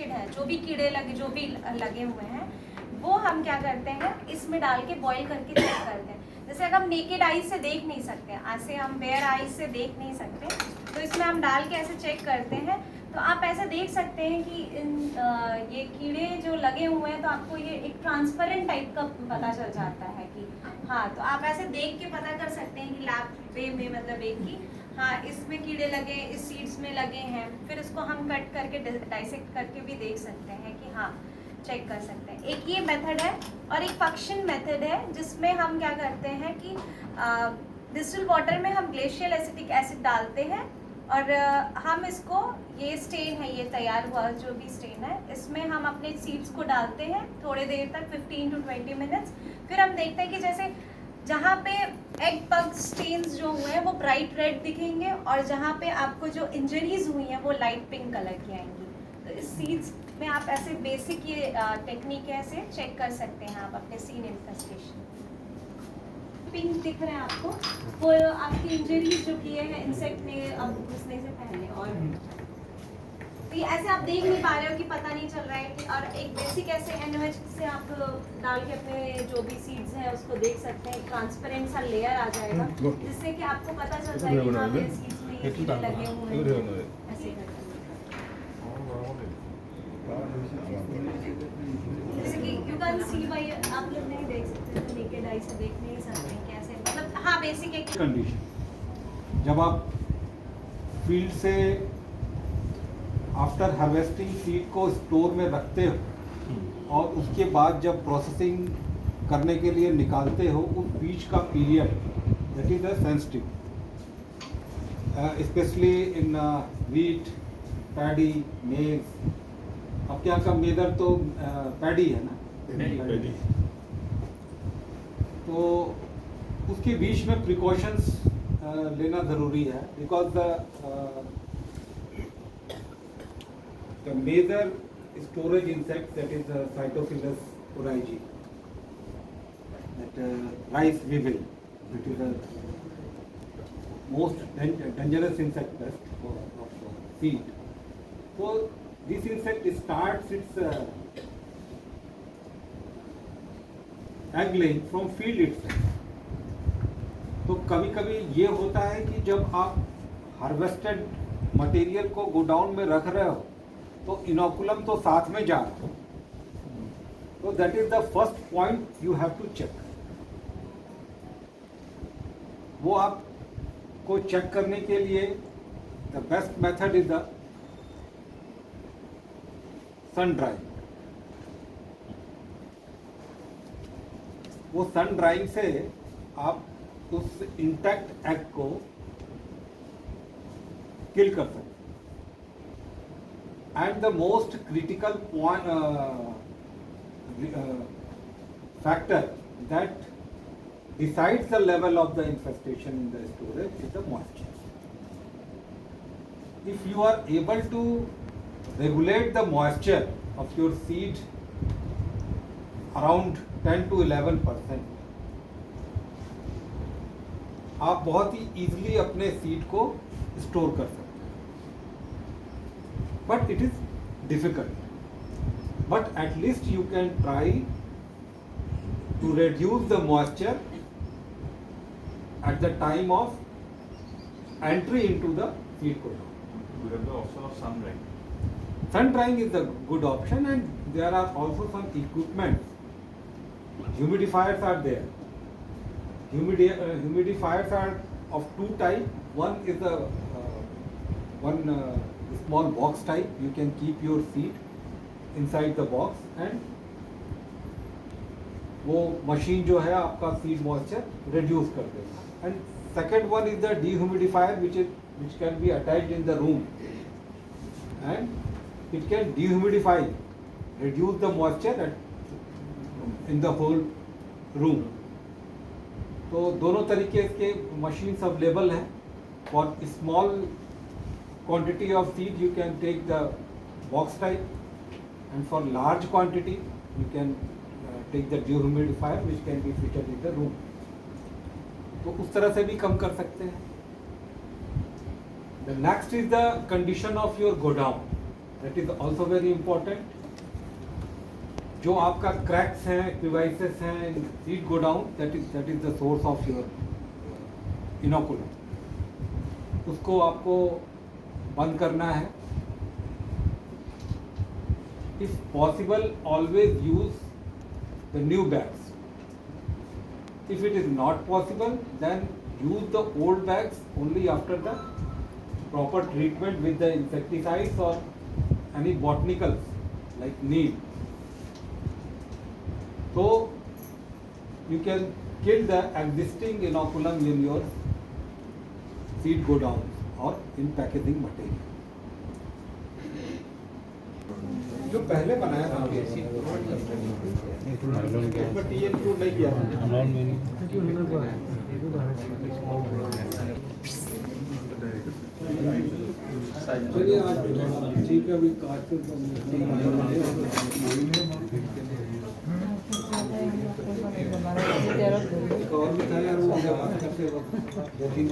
है, जो भी कीड़े लगे जो भी लगे हुए हैं वो हम क्या करते हैं इसमें डाल के बॉईल करके चेक करते हैं। जैसे अगर हम नेकेड आईज से देख नहीं सकते, ऐसे हम बेयर आईज से देख नहीं सकते, तो इसमें हम डाल के ऐसे चेक करते हैं। तो आप ऐसे देख सकते हैं कि ये कीड़े जो लगे हुए हैं तो आपको ये एक ट्रांसपेरेंट टाइप का पता चल जाता है कि हाँ, तो आप ऐसे देख के पता कर सकते हैं कि लैब वे में मतलब एक कि हाँ इसमें कीड़े लगे, इस सीड्स में लगे हैं। फिर उसको हम कट करके डाइसेक्ट करके भी देख सकते हैं कि हाँ, चेक कर सकते हैं। एक ये मेथड है और एक फंक्शन मेथड है जिसमें हम क्या करते हैं कि डिस्टिल वाटर में हम ग्लेशियल एसिटिक एसिड डालते हैं और हम इसको, ये स्टेन है, ये तैयार हुआ जो भी स्टेन है, इसमें हम अपने सीड्स को डालते हैं थोड़ी देर तक 15 to 20 मिनट्स। फिर हम देखते हैं कि जैसे जहाँ पे एग बग स्टेन्स जो हुए हैं वो ब्राइट रेड दिखेंगे और जहाँ पे आपको जो इंजरीज हुई हैं वो लाइट पिंक कलर की आएंगी। तो इस सीड्स में आप ऐसे बेसिक ये टेक्निक है, ऐसे चेक कर सकते हैं आप अपने सीड इन्फेस्टेशन। पिंक दिख रहे हैं आपको, वो आपकी इंजरीज जो किए हैं इंसेक्ट ने अब घुसने से पहले। और तो ये ऐसे आप देख नहीं पा रहे हो कि पता नहीं चल रहा है कि, और एक बेसिक ऐसे एनओएच से आप डाल के अपने जो भी सीड्स हैं उसको देख सकते हैं, ट्रांसपेरेंट सा लेयर आ जाएगा जिससे कि आपको पता चल जाएगा कि हाँ मेरे सीड्स में ये कीड़े लगे हुए हैं। ऐसे करके जैसे कि यू कैन सी बाय, आप लोग नहीं देख सकते तो नेकेड आई से देख नहीं सकते कैसे, मतलब हाँ बेसिक एक कंडीशन। जब आप फील्ड से आफ्टर हार्वेस्टिंग सीड को स्टोर में रखते हो और उसके बाद जब प्रोसेसिंग करने के लिए निकालते हो, उस बीच का period that is sensitive, specially in wheat, paddy, मेज। आपके यहाँ का मेदर तो पैडी है ना, पैडी। तो उसके बीच में प्रिकॉशंस लेना ज़रूरी है, because the major storage insect, that is Cytophilus oryzae, that rice weevil, that is the most dangerous insect pest of seed. So this insect starts its egg laying from field itself. तो कभी कभी ये होता है कि जब आप harvested material को गोडाउन में रख रहे हो तो इनोकुलम तो साथ में जा रहा है, तो that is the first point you have to check. वो आप को चेक करने के लिए the best method is the sun drawing. वो सन ड्राइंग से आप उस इंटैक्ट एग को किल कर सकते हैं। And the most critical point, factor that decides the level of the infestation in the storage is the moisture. If you are able to regulate the moisture of your seed around 10 to 11%, आप बहुत ही easily अपने seed को store कर सकते हैं। But it is difficult. But at least you can try to reduce the moisture at the time of entry into the seed godown. We have the option of sun drying. Sun drying is a good option, and there are also some equipment. Humidifiers are there. Humidifiers are of two types. One is a small box type. You can keep your seed inside the box, and वो machine जो है आपका seed moisture reduce कर देगा। And second one is the dehumidifier which can be attached in the room, and it can dehumidify, reduce the moisture in the whole room. तो दोनों तरीके के मशीन्स अवेलेबल हैं। For small quantity of seed you can take the box type, and for large quantity you can take the dehumidifier which can be fitted in the room. तो उस तरह से भी कम कर सकते हैं। The next is the condition of your godown. That is also very important. जो आपका क्रैक्स हैं, क्रिवाइसेस हैं, seed go down, that is the source of your inoculum. उसको आपको बंद करना है। If possible always use the new bags. If it is not possible, then use the old bags only after the proper treatment with the insecticides or any botanicals like neem. So you can kill the existing inoculum in your seed go down or in packaging material. जो पहले बनाया था but ये include नहीं किया था। चलिए आज ठीक है, अभी काट के और भी था यार, वो बात करते वक्त 2-3